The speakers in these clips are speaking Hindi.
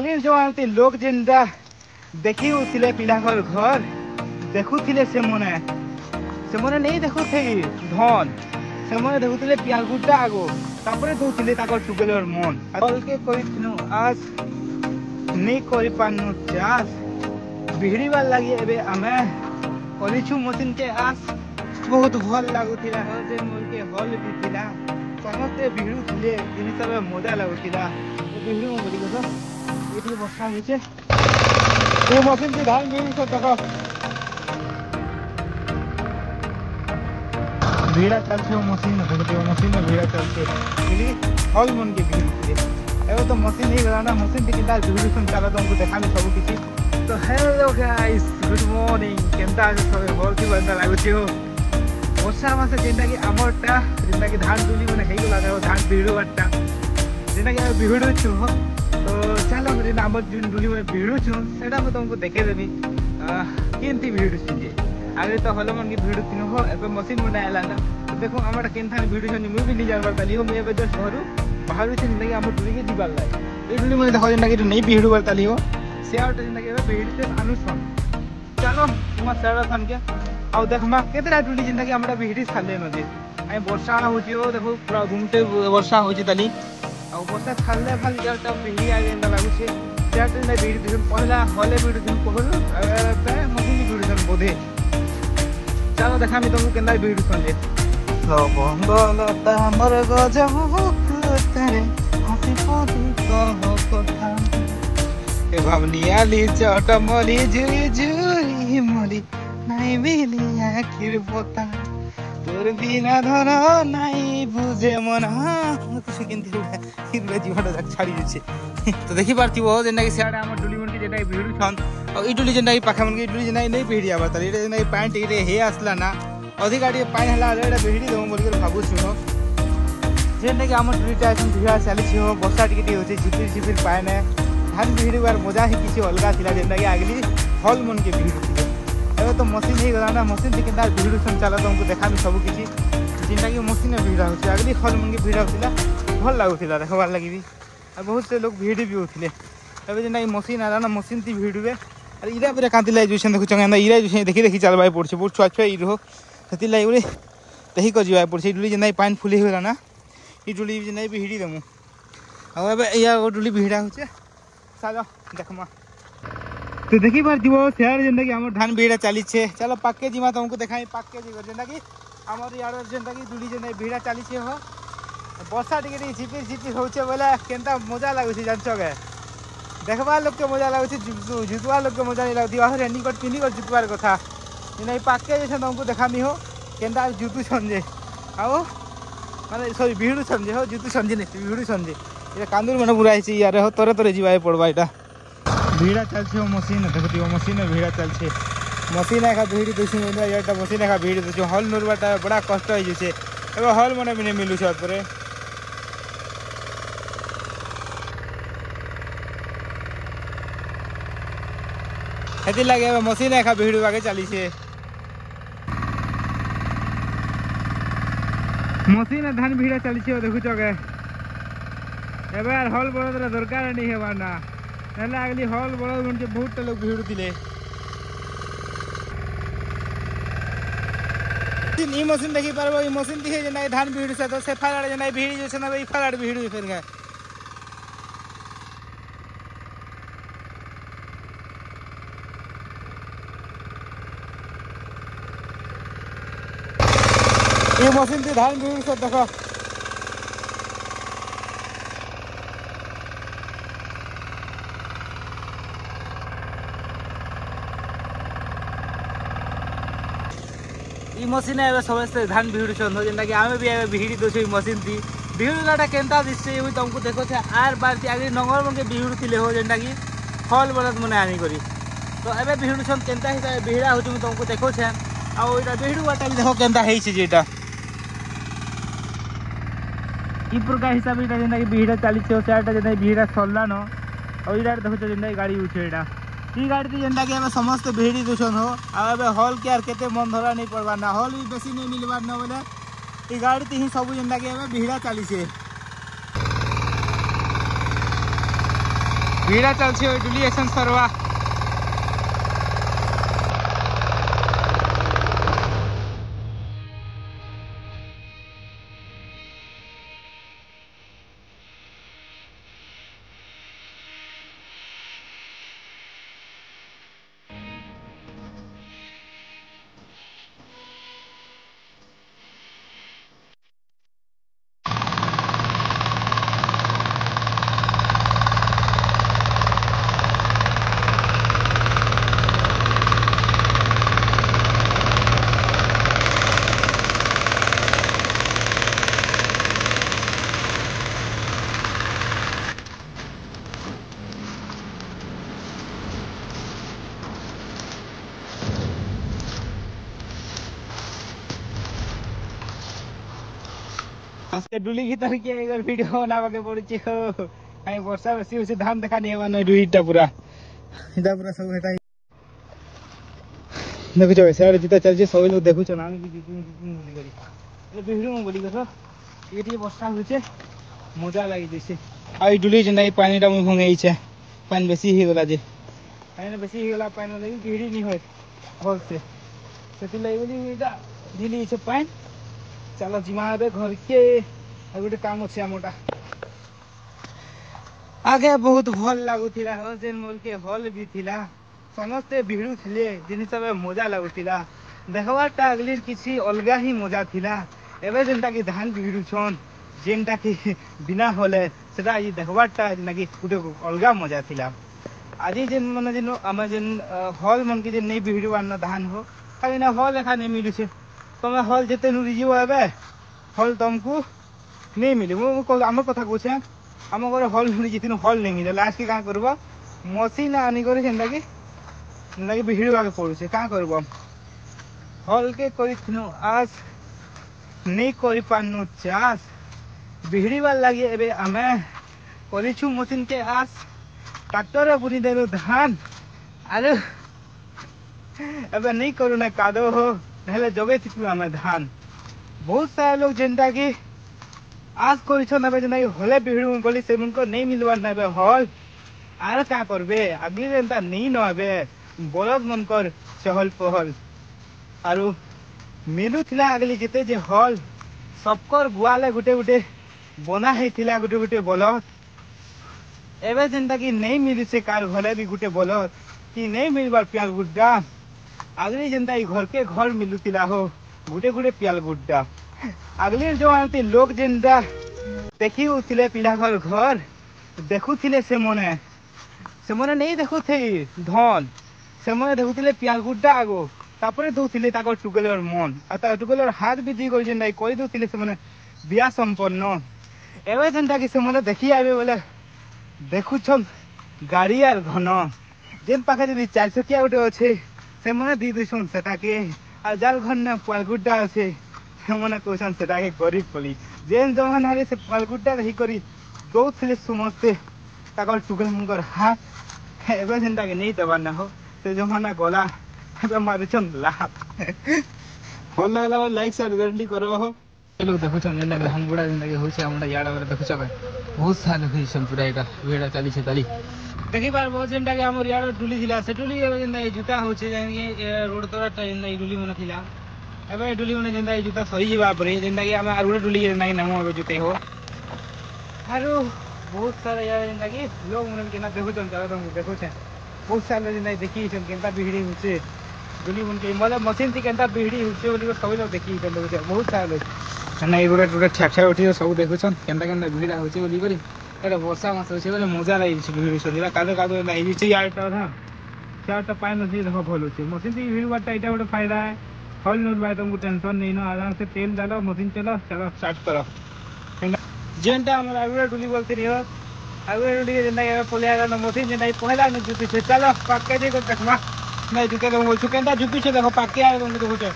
पुलिस जवान लोक जेनटा देखी उठिले पिलाकर घर देखुथिले से मने नहीं देखुथे धन से मने देखुथिले पियागुटा आगो तापरे दउथिले ताकर टुकेलर मन अलके करिथिनु आज नहीं करि पानु चास बिहड़ी वाल लगी एबे आमे करिछु मशीन के आज बहुत भल लागुथिला जे मोर के हल बिथिला समस्ते बिहड़ू थिले जिनि सब मजा लागुथिला बिहड़ी मो बोली गो एठी वर्षा होइछे ए मशीन के धान बिहड़ी से तक भीड़ा चलते मशीन मशीन में भीड़ा चलते हल मन के बिहड़ी एवं तो मशीन नहीं गला ना मशीन के भिडियो चला तुमको देखा सब किसी तो हेलो गाइस गुड मॉर्निंग केमता सब हर की बंदा लगुच हो वर्षा मासे जेनटा कि आमरटा जेनटा कि धान तुली मैंने हो गला धान भिड़ुआटा जेनटा कि भिड़ु छु तो चलो जेन आम जो डुली मैं भिड़ु छु सेटा मैं तुमको देखेदेवी केमती भिड़ु जे आगे तो हल मन के भिड़ु तीन हो एबे मशीन बना आला ना तो देखो आमटा केनथा भिड़ु छन मुई भी नहीं जानबार ताली हो मैं एबे जस्ट घरु बाहर से जिंदगी आम टुरी के जीवार लागे ये टुरी मैं देखो जेनटा कि नहीं भिड़ु बार ताली हो से आउट जिंदगी एबे भिड़ से अनुसन चलो तुम सारा सन के आउ देखमा केतेरा टुली जिंदगी आमटा भिड़ी छाले नदी आई वर्षा होची हो देखो पूरा घुमते वर्षा होची ताली आ वर्षा छाले खाली जाटा भिड़ी आ जेंदा लागुछे जाटा ने भिड़ी दिन पहला हले भिड़ी दिन कहलो पे मशीन भिड़ी दिन बोधे चलो देखा मी तुमको केंदा भिड़ी सन जे लबंगलता हमर गजब तारे हसी पदी कहो कथा ए भावनिया ली चट मली जुई जुई मली नाई बिली आखिर पोता तोर बिना धर नाई बुझे मन कुछ केंती इंग्रेजी भाषा छाड़ी दिछे तो देखि पारती हो जेना कि सियाडा हमर डुली मन के जेना भिडु छन और ई डुली जेना कि पाखा मन के डुली जेना नहीं भिड़ी आबा त एटा जेना कि पानी टिके हे आसला ना अधिक आडी पानी हला एटा भिड़ी दो बोल के भाबु छु जेना कि हमर डुलीटा एकदम भिड़ा चली छी हो वर्षा टिके होचे झिपिर झिपिर पाने धान भिड़ी बार मजा ही किसी अलगा थिला जेना कि आगली हल मन के भिड़ी थिले एबे तो मशीन ही गला ना मशीन टिके दा भिड़ी सन चला तुमको देखामी सब किसी जेना कि मशीन में भिड़ा होचे आगली हल मन के भिड़ा होतिला भल लागुथिला देखबार लागि भी और बहुत से लोग भिड़ी भी होथिले एबे जेना कि मशीन आला ना मशीन ती भिड़ुबे और इरा बेरा कांतिला जुछन देखु चंगा इरा जुछे देखि देखि चलबाय पड़छे बहुत छुआ छुआ इ रहो सती लाई उरे तही को जीवाय पड़छे डुली जेना पानी फुली होला ना इ डुली जेना भिड़ी दमु अब एबे या डुली भिड़ा होचे चलो देखमा तो देखि बार दिबो शेयर जेना कि हमर धान भिड़ा चली छे चलो पाके जीमा तुमको देखाई पाके जी जेना कि हमर यार जेना कि डुली जेना भिड़ा चली छे हो वर्षा टिके झिपिर झिपिर होचे बोले केनता मजा लागुछे जानछो गे देखबा लोग के मजा लागुछे जुतवा लोग के मजा नहीं लागुती आह रेनकोट पिनी कर जुतवार कथा जेना पाके जे तुमको देखामी हो केनता जुतु संजे आओ माने सॉरी भिड़ु संजे हो जुतु संजे नहीं भिड़ु संजे ये कांदूर मन बुराई छी यार हो तोरे तोरे जीवाय पड़बा एटा भिड़ा चलछे मशीन देखती हो मशीन में भिड़ा चलछे मशीन एका भिड़ी दोसी में याटा मशीन एका भिड़ी दोसी हल नोरबाटा बड़ा कष्ट होई जछे एबे हल मने भी नहीं मिलु छ तोरे हेती लागे मशीन एका भिड़ु आगे चली छे मशीन धान भिड़ा चली छे देखु छगे एबे हल बड़दरा दरकार नहीं हेबा ना नला अगली हल बड़द मन के बहुत लोग भिड़ु दिले ई मशीन देखि पारबो ई मशीन दिखे जेना धान भिड़ु से तो से फालाड़ जेना भिड़ी जे छना ई फालाड़ भिड़ु फेर गे ये मशीन से धान भिड़ी से देखो ई मशीन एबे समस्त धान भिड़ी छन जेना कि आमे भी एबे भिड़ी दोछे ई मशीन थी भिड़ुलाटा केनता दिससे ई तुमको देखो छे आर बार ती आगे नंगर मन के भिड़ु थिले हो जेना कि फल बलद मने आनी करी तो एबे भिड़ु छन केनता हिसाब भिड़ा होछ म तुमको देखो छे आ ओइटा भिड़ु वाटा भी देखो केनता हेइ छे जेटा ई प्रकार हिसाब इटा जेना कि भिड़ा चली छे सेटा जेना भिड़ा सरला न और इरा देखो छे जेना गाड़ी उठे एटा ई गाड़ी ती जेना कि एबे समस्त भिड़ी दोछन हो आ एबे हॉल के आर केते मन धरा नहीं पड़बा ना हॉल भी बेसी नहीं मिलबा न बोले ई गाड़ी ती ही सब जेना कि एबे भिड़ा चली छे भिड़ा चलছে ডুলি এসন সরবা আজকে ডুলি ভিতরে কি এর ভিডিও বানাবাকে পড়ছি হো আই বর্ষা বেশি হইছে ধান দেখা নিয়ে বানাই ডুইটা পুরা সব এটাই দেখুছ সেটা যেটা চলছে সবাই লোক দেখুছ না আমি কি বলি করি এ ভিডিও বলি কর এটি বর্ষা হইছে মজা লাগি দিছে আই ডুলি যে নাই পানিটা মুই ভঙেইছে পানি বেশি হই গলা যে পানি বেশি হই গলা পানি লাগি ভিড়ি নি হয় বলছে সেটি লাগি বলি এটা ঢিলিছে পানি चलो जिमा घर के गोटे काम अच्छे आमटा आगे बहुत भल लगुला जेन मोल के हल भी थिला समस्ते भिड़ू थिले जिन सब मजा लगुला देखवाटा अगली किसी अलगा ही मजा थिला एबे जेनटा कि धान भिड़ुछन जेनटा कि बिना हले सेटा आज देखवाटा जेना कि गोटे अलगा मजा थिला आज जेन माने जेन आम जेन हल मन के जेन नहीं भिड़ुवान धान हो खाली ना हल एखा नहीं मिलुछे तुम्हें हल जिते नुरीजीव एबे हल तुमको नहीं मिले आम कथा कहे आम घर हल नुरी जितन हल नहीं मिले लास्ट के क्या करब मशीन आनिक कि भिड़वाके पड़ुचे क्या करब हल के आज नहीं कर पारनु चाष भिड़वार लगे एबे आमे करिछु मशीन के आस ट्रैक्टर बुनी देलु धान आरे एबे नहीं करू ना कादो हो नहले जगे थी आम धान बहुत सारा लोग जेनटा कि आज कर हले भिड़ू गली से नहीं मिलवार ना हल आर क्या करबे अगली जेनता नहीं नबे बलद मनकर चहल पहल आरु मिलू थिला अगली जिते जे हल सबकर गुआले गुटे गुटे बना हेतिला गुटे गुटे बलद एबे जेनता कि नहीं मिली से कार हले भी गुटे बलद कि नहीं मिलबार प्याल गुड्डा अगली जनता घर के घर मिलुतिला हो गुटे गुटे प्याल गुड्डा अगली जो आती लोग जेनता देखी उथिले पिला घर घर देखुथिले से मने नहीं देखुथे धन से मने देखुथिले प्याल गुड्डा आगो तापरे दउथिले ताकर टुकलर मन आ ता टुकलर हाथ भी दी गई जेनता कहि दउथिले से मने बिया संपन्न एबे जेनता कि से मने देखि आबे बोले देखुछन गाड़ी आर घन जेन पाखे जदी 400 किया उठे अछि से मने दी दिसन सेटा के आ जाल घर ने पालगुड्डा আছে से मने कोसन सेटा के गरीब बोली जेन जमाना रे से पालगुड्डा रही करी दउथिले समस्ते ताकर टुकल मुकर हाथ एबे जेनता के नहीं दबा ना हो से जमाना गला एबे मारछन लाभ भल लागला लाइक शेयर गारंटी करो हो लोग देखो छन जेनता के हम गुडा जेनता के होছে আমরা ইয়াড়া করে দেখো छबे बहुत साल होइछन पूरा एटा वेडा 40 40 देखि बार बहुत जेनटा के हमर यार डुली थिला से डुली जेनता जूता होचे जानि रोड तोरा जेनता डुली मन थिला एबे डुली मन जेनता जूता सही जीवा परे जेनता कि हम आरो डुली जेनता नाम एबे जूते हो आरो बहुत सारा यार जेनता कि लोग मन केना देखो छन चला तुम देखो छे बहुत सारा जेनता देखि छन केनता बिहड़ी होचे डुली मन के मतलब मशीन थी केनता बिहड़ी होचे बोली सब लोग देखि छन बहुत सारा लोग ना ए गोटे गोटे ठ्याक ठ्याक उठी सब देखो छन केनता केनता बिहड़ा होचे बोली करी एटा वर्षा मास होचे बोले मजा लागी छै भिडियो सदिला कादो कादो नाही छै यारटा था चारटा पाए नदी देखो भल होचे मशीन से भिडियो बाटा एटा गोटे फायदा है हल नोट भाई तुमको टेंशन नहीं ना आराम से तेल डालो मशीन चलो चलो स्टार्ट करो जेनटा हमर आगुरा डुली बोलते रही हो आगुरा डुली जेनटा के पोले आगा मशीन जेनटा पहला न जुती छै चलो पक्के दे को देखमा नहीं जुते तो बोल चुकेंदा जुपी छै देखो पक्के आ तुमको देखो छै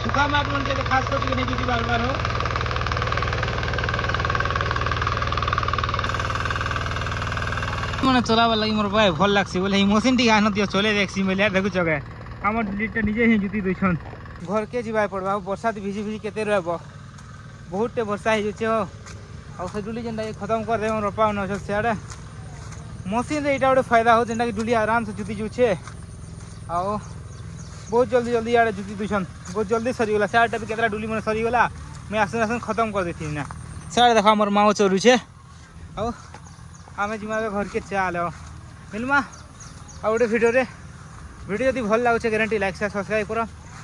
सुखा माट मन के खास करके नहीं जुती बार बार हो मन चलावा लगी मोर भाई भल लागसी बोले ही मशीन टी आन दियो चले देखसी मेले देखु जगह हमर डिलीट निजे ही जुती दुछन घर के जीवा पड़बा बरसात भिजी भिजी केते रहबो बहुत टे वर्षा हे जे हो ଆଉ ସେ ଡୁଲି ଯେନ୍ଟା ଖତମ କରିଦେବେ ରପା ଅଛେ ସିଆଡ଼େ ମସିନ୍ରେ ଏଇଟା ଗୋଟେ ଫାଇଦା ହଉ ଯେନ୍ଟାକି ଡୁଲି ଆରାମସେ ଜୁତି ଯାଉଛେ ଆଉ ବହୁତ ଜଲ୍ଦି ଇଆଡ଼େ ଜୁତି ଦଉଛନ୍ ବହୁତ ଜଲ୍ଦି ସରିଗଲା ସିଆଡ଼େ ବି କେତେଟା ଡୁଲି ମାନେ ସରିଗଲା ମୁଇଁ ଆସୁନ୍ ଖତମ କରିଦେଇଥିଲି ନା ସିଆଡ଼େ ଦେଖ ଆମର ମାଉ ଚରୁଛେ ଆଉ ଆମେ ଯିମା ଏବେ ଘରକେ ଚାଲ ମିଲମା ଆଉ ଗୋଟେ ଭିଡ଼ିଓ ଯଦି ଭଲ ଲାଗୁଛେ ଗ୍ୟାରେଣ୍ଟି ଲାଇକ୍ ସେୟାର ସବସ୍କ୍ରାଇବ୍ କର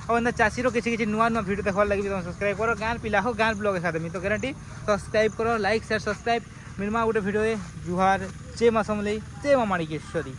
ଆଉ ଏନ୍ତା ଚାଷୀର କିଛି ନୂଆ ଭିଡ଼ିଓ ଦେଖବାର୍ ଲାଗି ତମେ ସବସ୍କ୍ରାଇବ୍ କର ଗାଁ ପିଲା ହଉ ଗାଁ ବ୍ଲଗ୍ ଏକା ଦେମି ତ ଗ୍ୟାରେଣ୍ଟି ସବସ୍କ୍ରାଇବ୍ କର ଲାଇକ୍ ସେୟାର ସବସ୍କ୍ରାଇବ୍ ମିଲମା ଗୋଟେ ଭିଡ଼ିଓ ଜୁହାର ଜୟ ମା ସମଲେଇ ଜୟ ମା ମାଣିକେଶ୍ୱରୀ।